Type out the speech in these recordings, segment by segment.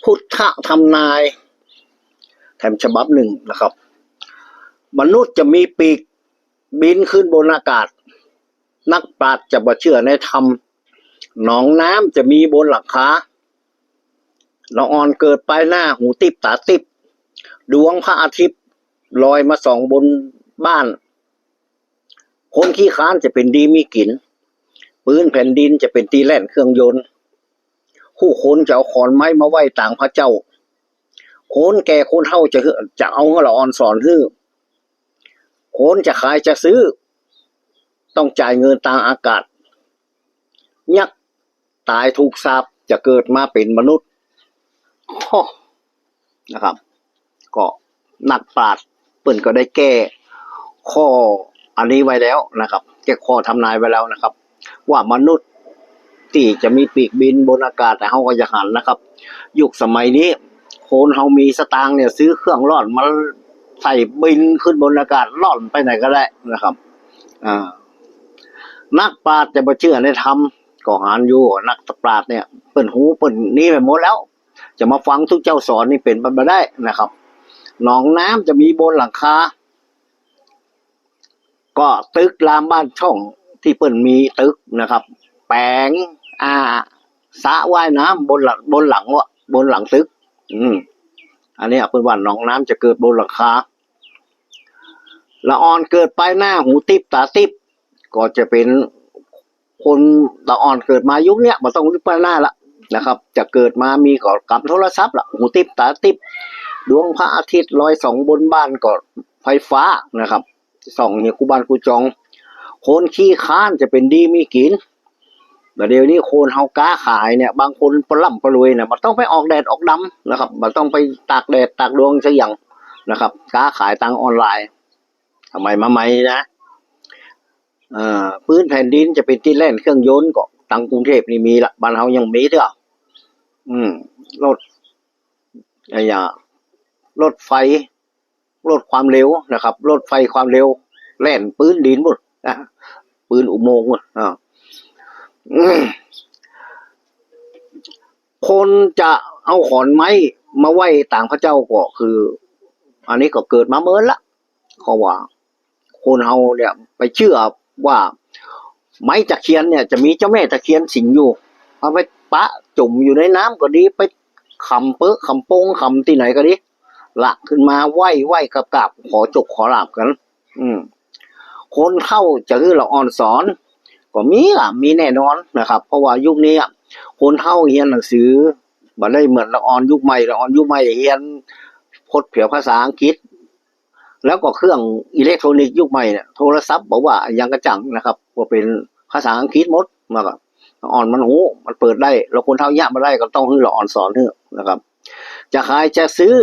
พุทธทำนายแถมฉบับหนึ่งนะครับ มนุษย์จะมีปีกบินขึ้นบนอากาศนักปราชญ์จะบ่เชื่อในธรรมหนองน้ำจะมีบนหลังคาละออนเกิดปลายหน้าหูติบตาติบดวงพระอาทิตย์ลอยมาส่องบนบ้านคนขี้ค้านจะเป็นดีมีกินปืนแผ่นดินจะเป็นตีแล่นเครื่องยนต์ผู้คนจะเอาขอนไม้มาไหว้ต่างพระเจ้าคนแก่คนเฒ่าจะเอาละออนสอนฮื้อคนจะขายจะซื้อต้องจ่ายเงินทางอากาศยักษ์ตายถูกสาปจะเกิดมาเป็นมนุษย์นะครับก็นักปราชญ์เปิ้นก็ได้แก้ข้ออันนี้ไว้แล้วนะครับแก้ข้อทำนายไว้แล้วนะครับว่ามนุษย์ที่จะมีปีกบินบนอากาศแต่เฮาก็จะหันนะครับยุคสมัยนี้คนเฮามีสตางค์เนี่ยซื้อเครื่องร่อนมาใส่บินขึ้นบนอากาศร่อนไปไหนก็ได้นะครับนักปราชญ์จะบ่เชื่อในธรรมก็หันอยู่นักปราชญ์เนี่ยเปิ้นหูเปิ้นนี่ไปหมดแล้วจะมาฟังทุกเจ้าสอนนี่เป็นไปบ่ได้นะครับหนองน้ำจะมีบนหลังคาก็ตึกรามบ้านช่องที่เปิ้นมีตึกนะครับแปลงสระว่ายน้ำบนหลังตึกอันนี้เปิ้นว่าหนองน้ำจะเกิดบนหลังคาละออนเกิดปลายหน้าหูติบตาติบก็จะเป็นคนละอ่อนเกิดมายุคเนี้ยบ่ต้องปลายหน้าละนะครับจะเกิดมามีก็กับโทรศัพท์ละหูติบตาติบดวงพระอาทิตย์ลอยส่องบนบ้านก็ไฟฟ้านะครับส่องเฮียกูบ้านกูจองคนขี้ค้านจะเป็นดีมีกินแต่เดี๋ยวนี้คนเฮาค้าขายเนี่ยบางคนปล่ำปรวยเนี่ยมันต้องไปออกแดดออกดำนะครับมันต้องไปตากแดดตากดวงซะอย่างนะครับค้าขายทางออนไลน์ทำไมมาใหม่นะพื้นแผ่นดินจะเป็นที่แล่นเครื่องยนต์ก็ทางกรุงเทพนี่มีละบ้านเฮายังมีเด้อรถรถไฟรถความเร็วนะครับรถไฟความเร็วแล่นปืนดินหมดปืนอุโมงค์หมดคนจะเอาขอนไม้มาไหว้ต่างพระเจ้าก็คืออันนี้ก็เกิดมาเมินละเขาว่าคนเฮาเนี่ยไปเชื่อว่าไม้ตะเคียนเนี่ยจะมีเจ้าแม่ตะเคียนสิงอยู่เอาไปปะจุ่มอยู่ในน้ำก็ดีไปขำเปื้อขำโป้งขำที่ไหนก็ดีละขึ้นมาไหว้กับขอจกขอลาบกันคนเข้าจะคือละอ่อนสอนก็มีแน่นอนนะครับเพราะว่ายุคนี้คนเข้าเรียนหนังสือบ่ได้เหมือนละอ่อนยุคใหม่เรียนพจน์เพียวภาษาอังกฤษแล้วก็เครื่องอิเล็กทรอนิกส์ยุคใหม่เนี่ยโทรศัพท์บอกว่ายังกระจังนะครับว่าเป็นภาษาอังกฤษหมดมาก็อ่อนมันหูมันเปิดได้แล้วคนเท่ายะมาได้ก็ต้องให้ละอ่อนสอนเถอะนะครับจะขายจะซื้อ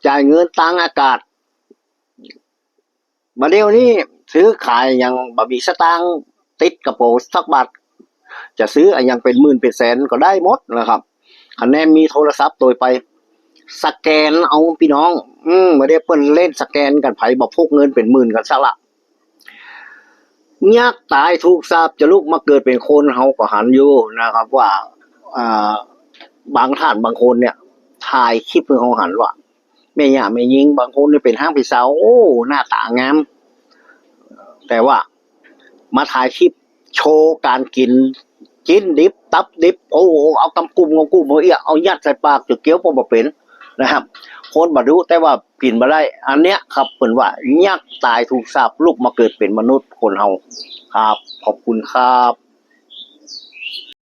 จ่ายเงินทางอากาศมาเดี๋ยวนี้ซื้อขายยังบ่มีสตางค์ติดกระเป๋าสักบาทจะซื้อยังเป็นหมื่นเป็นแสนก็ได้หมดนะครับคะแนนมีโทรศัพท์ตัวไปสแกนเอาพี่น้องมาได้เปิ้นเล่นสแกนกันไผบ่พกเงินเป็นหมื่นกันซะละยักษ์ตายถูกสาปจะลุกมาเกิดเป็นคนเฮาก็หันอยู่นะครับว่าบางท่านบางคนเนี่ยถ่ายคลิปเฮาหันว่าแม่ย่าแม่ยิงบางคนนี่เป็นห้างพี่สาวโอ้หน้าตางามแต่ว่ามาถ่ายคลิปโชว์การกินดิบตับดิบโอ้เอากำกุมเอายัดใส่ปากจุเกี้ยวบ่เป็นนะครับคนบ่รู้แต่ว่ากินบ่ได้อันเนี้ยครับเพิ่นว่ายักษ์ตายถูกสาปลุกมาเกิดเป็นมนุษย์คนเฮาครับขอบคุณครับ